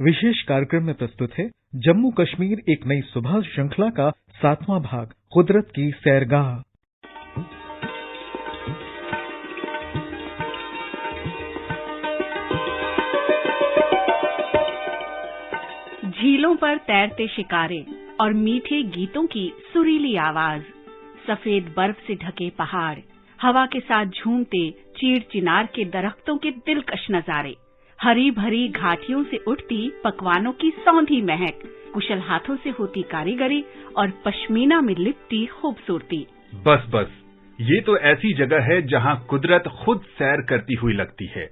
विशेष कार्यक्रम में प्रस्तुत है जम्मू कश्मीर एक नई सुबह श्रृंखला का 7वां भाग, कुदरत की सैरगाह। झीलों पर तैरते शिकारे और मीठे गीतों की सुरीली आवाज, सफेद बर्फ से ढके पहाड़, हवा के साथ झूमते चीड़ चिनार के दरख्तों के दिलकश नजारे, हरी भरी घाटियों से उठती पकवानों की सौंधी महक, कुशल हाथों से होती कारीगरी और पश्मीना में लिपटी खूबसूरती। बस बस, ये तो ऐसी जगह है जहाँ कुदरत खुद सैर करती हुई लगती है।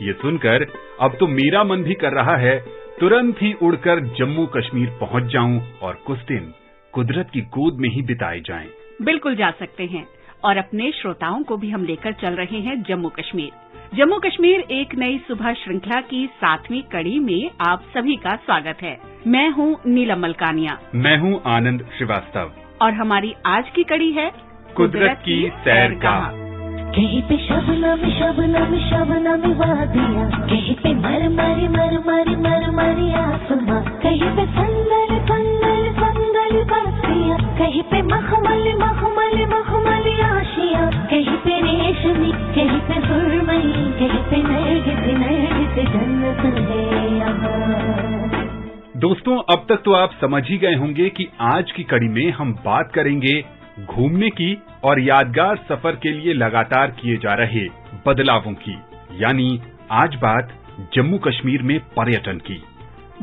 ये सुनकर अब तो मेरा मन भी कर रहा है तुरंत ही उड़कर जम्मू कश्मीर पहुँच जाऊं और कुछ दिन कुदरत की गोद में ही बिताए जाएं। बिल्कुल जा सकते हैं और अपने श्रोताओं को भी हम लेकर चल रहे हैं जम्मू कश्मीर। जम्मू कश्मीर एक नई सुबह श्रृंखला की 7वीं कड़ी में आप सभी का स्वागत है। मैं हूं नीलम मलकानिया। मैं हूं आनंद श्रीवास्तव। और हमारी आज की कड़ी है कुदरत की सैरगाह। कहीं पे शबनम शबनम शबनम वादियाँ, कहीं पे मरमरी मरमरी मरमरी आसमां, कहीं पे संदल संदल संदल बस्तियाँ, कहीं पे मखमली मखमली मखमली आशियाँ, कहीं पे रेशमी कहीं पे सुरमई, कहीं पे नरगिस जन्नत है यहाँ। दोस्तों, अब तक तो आप समझ ही गए होंगे कि आज की कड़ी में हम बात करेंगे घूमने की और यादगार सफर के लिए लगातार किए जा रहे बदलावों की, यानी आज बात जम्मू कश्मीर में पर्यटन की।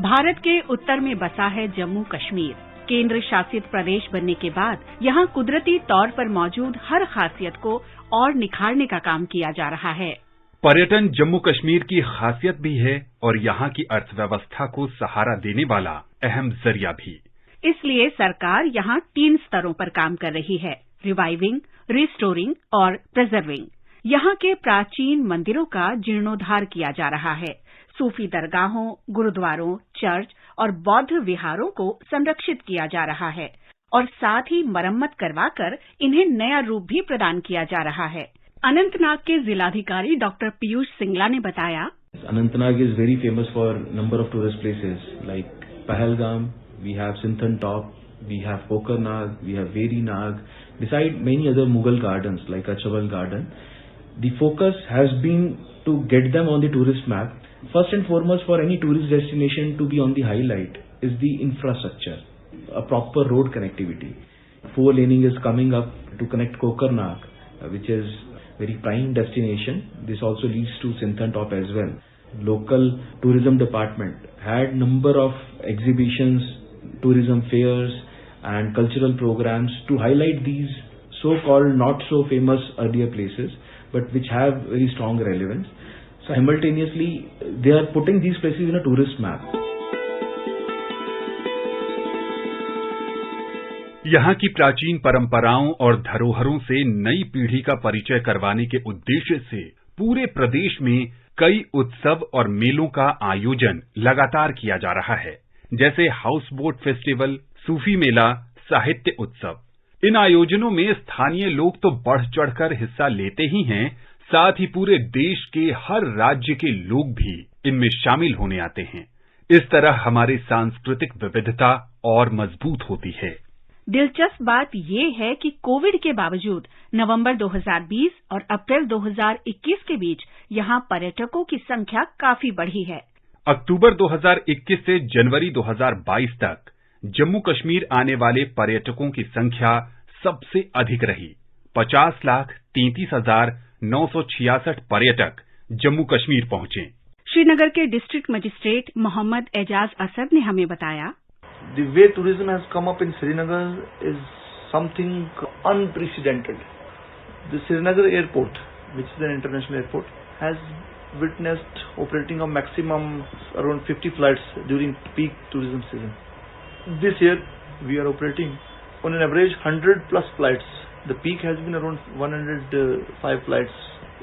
भारत के उत्तर में बसा है जम्मू कश्मीर। केंद्र शासित प्रदेश बनने के बाद यहाँ कुदरती तौर पर मौजूद हर खासियत को और निखारने का काम किया जा रहा है। पर्यटन जम्मू कश्मीर की खासियत भी है और यहाँ की अर्थव्यवस्था को सहारा देने वाला अहम जरिया भी। इसलिए सरकार यहाँ 3 स्तरों पर काम कर रही है: रिवाइविंग, रिस्टोरिंग और प्रिजर्विंग। यहाँ के प्राचीन मंदिरों का जीर्णोद्धार किया जा रहा है। सूफी दरगाहों, गुरुद्वारों, चर्च और बौद्ध विहारों को संरक्षित किया जा रहा है और साथ ही मरम्मत करवाकर इन्हें नया रूप भी प्रदान किया जा रहा है। अनंतनाग के जिलाधिकारी डॉक्टर पीयूष सिंगला ने बताया, Anantnag is very famous for number of tourist places like Pahalgam, we have Sinthan Top, we have Kokernag, we have Veri Nag, beside many other Mughal gardens like Achabal Garden. The focus has been to get them on the tourist map. First and foremost, for any tourist destination to be on the highlight is the infrastructure, a proper road connectivity. 4-laning is coming up to connect Kokernag, which is very prime destination. This also leads to Sinthan Top as well. Local tourism department had number of exhibitions, tourism fairs and cultural programs to highlight these so-called not so famous earlier places but which have very strong relevance. Simultaneously, they are putting these places in a tourist map. यहाँ की प्राचीन परंपराओं और धरोहरों से नई पीढ़ी का परिचय करवाने के उद्देश्य से पूरे प्रदेश में कई उत्सव और मेलों का आयोजन लगातार किया जा रहा है, जैसे हाउस बोट फेस्टिवल, सूफी मेला, साहित्य उत्सव। इन आयोजनों में स्थानीय लोग तो बढ़ चढ़कर हिस्सा लेते ही हैं, साथ ही पूरे देश के हर राज्य के लोग भी इनमें शामिल होने आते हैं। इस तरह हमारी सांस्कृतिक विविधता और मजबूत होती है। दिलचस्प बात ये है कि कोविड के बावजूद नवंबर 2020 और अप्रैल 2021 के बीच यहाँ पर्यटकों की संख्या काफी बढ़ी है। अक्टूबर 2021 से जनवरी 2022 तक जम्मू कश्मीर आने वाले पर्यटकों की संख्या सबसे अधिक रही। 50,33,966 पर्यटक जम्मू कश्मीर पहुंचे। श्रीनगर के डिस्ट्रिक्ट मजिस्ट्रेट मोहम्मद एजाज असद ने हमें बताया, The way tourism has come up in Srinagar is something unprecedented. The Srinagar airport, which is an international airport, has witnessed operating a maximum around 50 flights during peak tourism season. This year, we are operating on an average 100 plus flights. The peak has been around 105 flights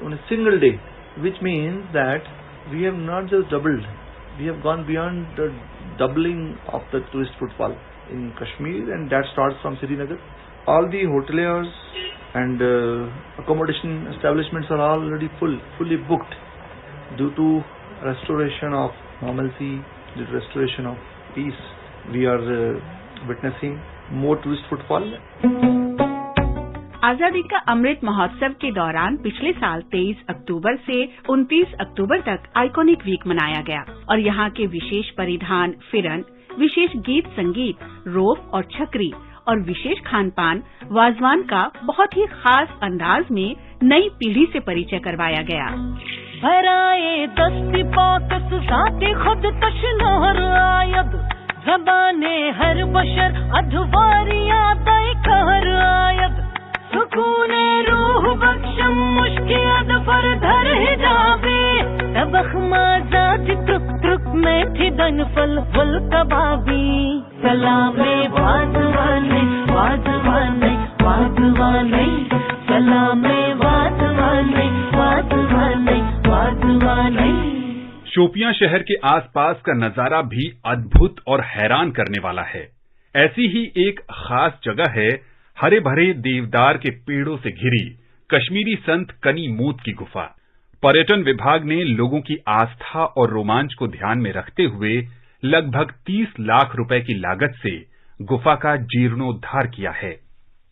on a single day, which means that we have not just doubled, we have gone beyond the doubling of the tourist footfall in Kashmir, and that starts from Srinagar. All the hoteliers and accommodation establishments are already fully booked due to restoration of normalcy the restoration of peace, we are witnessing more tourist footfall. आजादी का अमृत महोत्सव के दौरान पिछले साल 23 अक्टूबर से 29 अक्टूबर तक iconic week मनाया गया और यहाँ के विशेष परिधान, फिरन, विशेष गीत संगीत, रोफ और छकरी और विशेष खान पान, वाजवान का बहुत ही खास अंदाज में नई पीढ़ी से परिचय करवाया गया। भराए दस्ती पाकस साथे खुद कशनोहर आयद, जबाने हर बशर अधवारिया दय कहर आयद, सुकूने रूह बख्शम मुश्किल पर धर हिजाबे, तबख माजाद ट्रुक ट्रुक में थी दन फल फल कबाबी, सलामे वाजवाने वाजवाने वाजवाने, सलामे वाजवाने वाजवाने वाजवाने। शोपियां शहर के आसपास का नजारा भी अद्भुत और हैरान करने वाला है। ऐसी ही एक खास जगह है हरे भरे देवदार के पेड़ों से घिरी कश्मीरी संत कनी मूत की गुफा। पर्यटन विभाग ने लोगों की आस्था और रोमांच को ध्यान में रखते हुए लगभग 30 लाख रुपए की लागत से गुफा का जीर्णोद्धार किया है।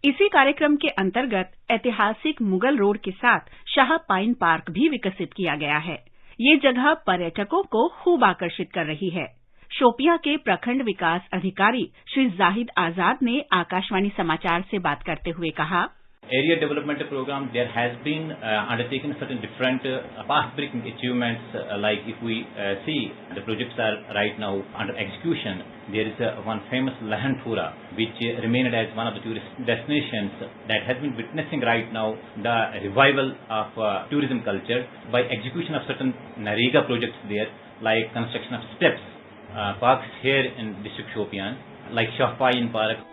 इसी कार्यक्रम के अंतर्गत ऐतिहासिक मुगल रोड के साथ शाह पाइन पार्क भी विकसित किया गया है। ये जगह पर्यटकों को खूब आकर्षित कर रही है। शोपियां के प्रखंड विकास अधिकारी श्री जाहिद आजाद ने आकाशवाणी समाचार से बात करते हुए कहा, Area development program, there has been undertaken certain different path-breaking achievements. Like if we see the projects are right now under execution, there is one famous Lahanpura, which remained as one of the tourist destinations that has been witnessing right now the revival of tourism culture by execution of certain Narega projects there, like construction of steps, parks here in district Shopian, like Shahpayin Park.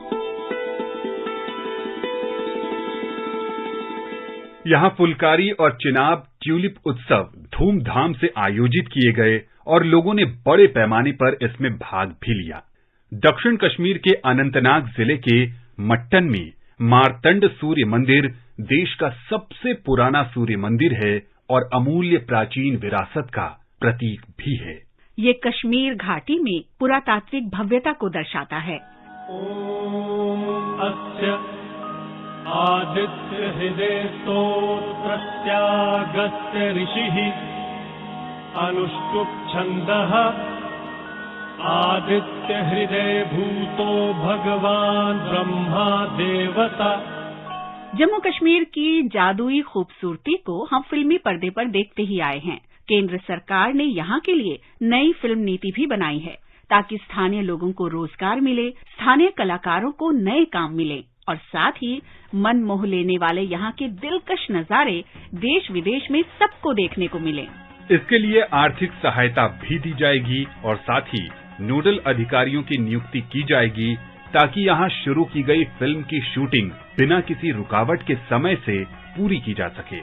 यहाँ फुलकारी और Chenab tulip उत्सव धूमधाम से आयोजित किए गए और लोगों ने बड़े पैमाने पर इसमें भाग भी लिया। दक्षिण कश्मीर के अनंतनाग जिले के मट्टन में मारतंड सूर्य मंदिर देश का सबसे पुराना सूर्य मंदिर है और अमूल्य प्राचीन विरासत का प्रतीक भी है। ये कश्मीर घाटी में पुरातात्विक भव्यता को दर्शाता है। आदित्य हृदय स्तोत्रत्यागस्य ऋषिः अनुष्टुप् छन्दः आदित्य हृदय भूतो भगवान ब्रह्मा देवता। जम्मू कश्मीर की जादुई खूबसूरती को हम फिल्मी पर्दे पर देखते ही आए हैं। केंद्र सरकार ने यहाँ के लिए नई फिल्म नीति भी बनाई है ताकि स्थानीय लोगों को रोजगार मिले, स्थानीय कलाकारों को नए काम मिले और साथ ही मन मोह लेने वाले यहाँ के दिलकश नजारे देश विदेश में सबको देखने को मिले। इसके लिए आर्थिक सहायता भी दी जाएगी और साथ ही नोडल अधिकारियों की नियुक्ति की जाएगी ताकि यहाँ शुरू की गई फिल्म की शूटिंग बिना किसी रुकावट के समय से पूरी की जा सके।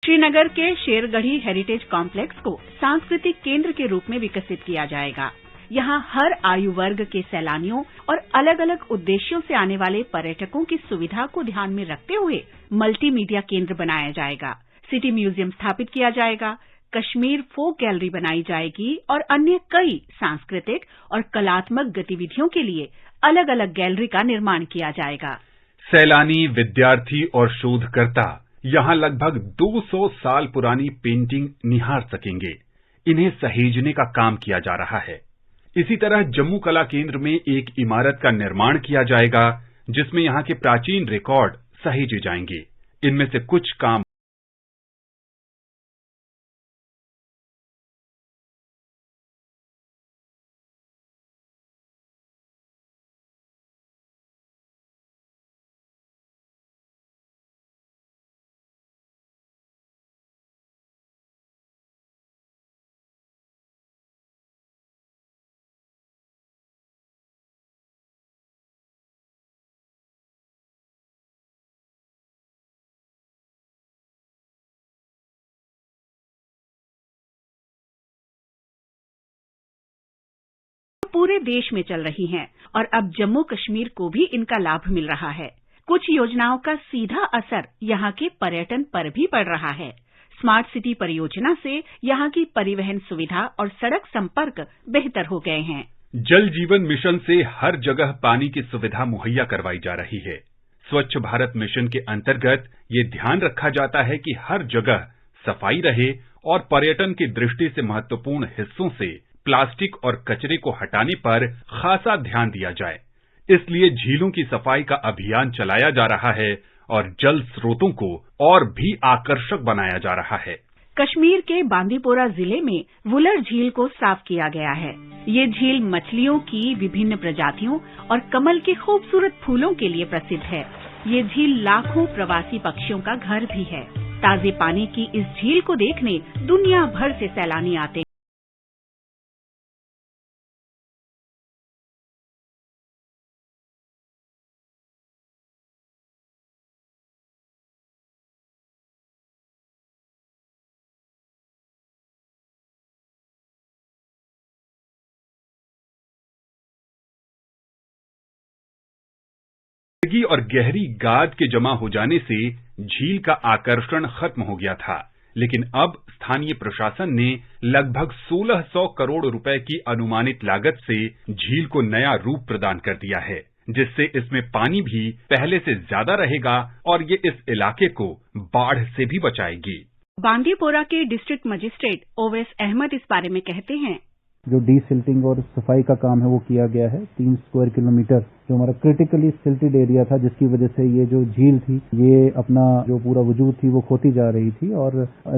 श्रीनगर के शेरगढ़ी हेरिटेज कॉम्प्लेक्स को सांस्कृतिक केंद्र के रूप में विकसित किया जाएगा। यहाँ हर आयु वर्ग के सैलानियों और अलग अलग उद्देश्यों से आने वाले पर्यटकों की सुविधा को ध्यान में रखते हुए मल्टीमीडिया केंद्र बनाया जाएगा। सिटी म्यूजियम स्थापित किया जाएगा, कश्मीर फोक गैलरी बनाई जाएगी और अन्य कई सांस्कृतिक और कलात्मक गतिविधियों के लिए अलग अलग गैलरी का निर्माण किया जाएगा। सैलानी, विद्यार्थी और शोधकर्ता यहाँ लगभग 200 साल पुरानी पेंटिंग निहार सकेंगे। इन्हें सहेजने का काम किया जा रहा है। इसी तरह जम्मू कला केंद्र में एक इमारत का निर्माण किया जाएगा जिसमें यहाँ के प्राचीन रिकॉर्ड सहेजे जाएंगे। इनमें से कुछ काम पूरे देश में चल रही हैं और अब जम्मू कश्मीर को भी इनका लाभ मिल रहा है। कुछ योजनाओं का सीधा असर यहाँ के पर्यटन पर भी पड़ रहा है। स्मार्ट सिटी परियोजना से यहाँ की परिवहन सुविधा और सड़क संपर्क बेहतर हो गए हैं। जल जीवन मिशन से हर जगह पानी की सुविधा मुहैया करवाई जा रही है। स्वच्छ भारत मिशन के अंतर्गत ये ध्यान रखा जाता है कि हर जगह सफाई रहे और पर्यटन की दृष्टि से महत्वपूर्ण हिस्सों से प्लास्टिक और कचरे को हटाने पर खासा ध्यान दिया जाए। इसलिए झीलों की सफाई का अभियान चलाया जा रहा है और जल स्रोतों को और भी आकर्षक बनाया जा रहा है। कश्मीर के बांदीपोरा जिले में वुलर झील को साफ किया गया है। ये झील मछलियों की विभिन्न प्रजातियों और कमल के खूबसूरत फूलों के लिए प्रसिद्ध है। ये झील लाखों प्रवासी पक्षियों का घर भी है। ताजे पानी की इस झील को देखने दुनिया भर से सैलानी आते हैं। और गहरी गाद के जमा हो जाने से झील का आकर्षण खत्म हो गया था, लेकिन अब स्थानीय प्रशासन ने लगभग 1600 करोड़ रुपए की अनुमानित लागत से झील को नया रूप प्रदान कर दिया है, जिससे इसमें पानी भी पहले से ज्यादा रहेगा और ये इस इलाके को बाढ़ से भी बचाएगी। बांदीपोरा के डिस्ट्रिक्ट मजिस्ट्रेट ओवैस अहमद इस बारे में कहते हैं, जो डीसिल्टिंग और सफाई का काम है वो किया गया है। 3 स्क्वायर किलोमीटर जो हमारा क्रिटिकली सिल्टेड एरिया था, जिसकी वजह से ये जो झील थी ये अपना जो पूरा वजूद थी वो खोती जा रही थी और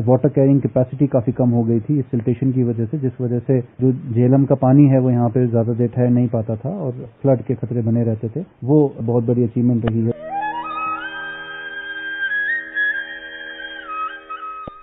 वाटर कैरिंग कैपेसिटी काफी कम हो गई थी इस सिल्टेशन की वजह से, जिस वजह से जो झेलम का पानी है वो यहाँ पे ज्यादा देर ठहर नहीं पाता था और फ्लड के खतरे बने रहते थे। वो बहुत बड़ी अचीवमेंट रही है।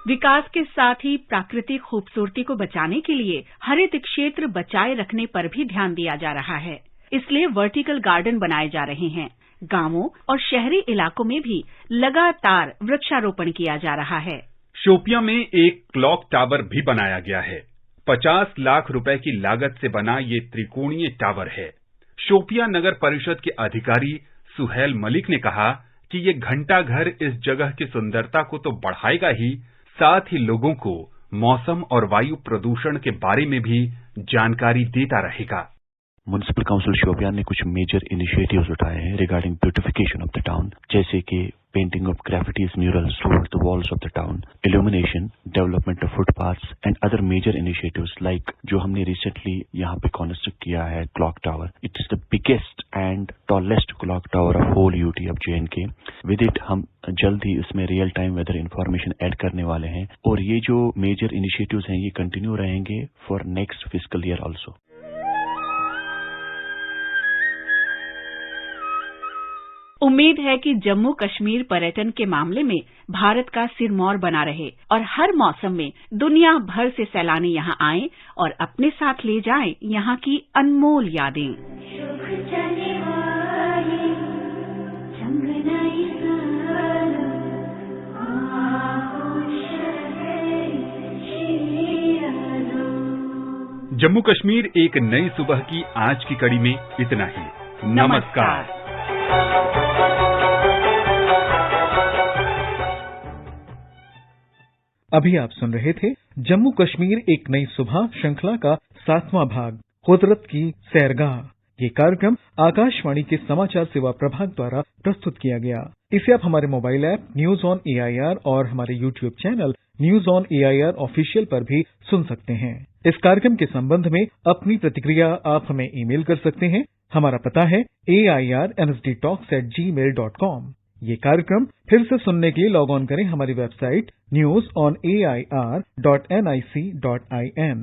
विकास के साथ ही प्राकृतिक खूबसूरती को बचाने के लिए हरित क्षेत्र बचाए रखने पर भी ध्यान दिया जा रहा है। इसलिए वर्टिकल गार्डन बनाए जा रहे हैं। गांवों और शहरी इलाकों में भी लगातार वृक्षारोपण किया जा रहा है। शोपियां में एक क्लॉक टावर भी बनाया गया है। 50 लाख रुपए की लागत से बना ये त्रिकोणीय टावर है। शोपियां नगर परिषद के अधिकारी सुहेल मलिक ने कहा कि ये घंटा घर इस जगह की सुंदरता को तो बढ़ाएगा ही, साथ ही लोगों को मौसम और वायु प्रदूषण के बारे में भी जानकारी देता रहेगा। म्युनिसिपल काउंसिल शोपियान ने कुछ मेजर इनिशिएटिव्स उठाए हैं regarding beautification of the town, जैसे कि painting of graffitis murals toward the walls of the town, illumination, development of footpaths and other major initiatives like जो हमने रिसेंटली यहाँ पे कॉन्स्ट्रक्ट किया है clock tower. It is the biggest and tallest clock tower of whole UT of JNK। With it हम जल्द ही इसमें real time weather information add करने वाले हैं और ये जो मेजर इनिशिएटिव्स हैं ये कंटिन्यू रहेंगे for next fiscal year also. उम्मीद है कि जम्मू कश्मीर पर्यटन के मामले में भारत का सिरमौर बना रहे और हर मौसम में दुनिया भर से सैलानी यहाँ आएं और अपने साथ ले जाएं यहाँ की अनमोल यादें। जम्मू कश्मीर एक नई सुबह की आज की कड़ी में इतना ही। नमस्कार। अभी आप सुन रहे थे जम्मू कश्मीर एक नई सुबह श्रृंखला का 7वां भाग, कुदरत की सैरगाह। ये कार्यक्रम आकाशवाणी के समाचार सेवा प्रभाग द्वारा प्रस्तुत किया गया। इसे आप हमारे mobile app news on AIR और हमारे YouTube channel news on AIR official पर भी सुन सकते हैं। इस कार्यक्रम के संबंध में अपनी प्रतिक्रिया आप हमें ईमेल कर सकते हैं। हमारा पता है airnsdtalks@gmail.com। ये कार्यक्रम फिर से सुनने के लिए लॉग ऑन करें हमारी वेबसाइट newsonair.nic.in।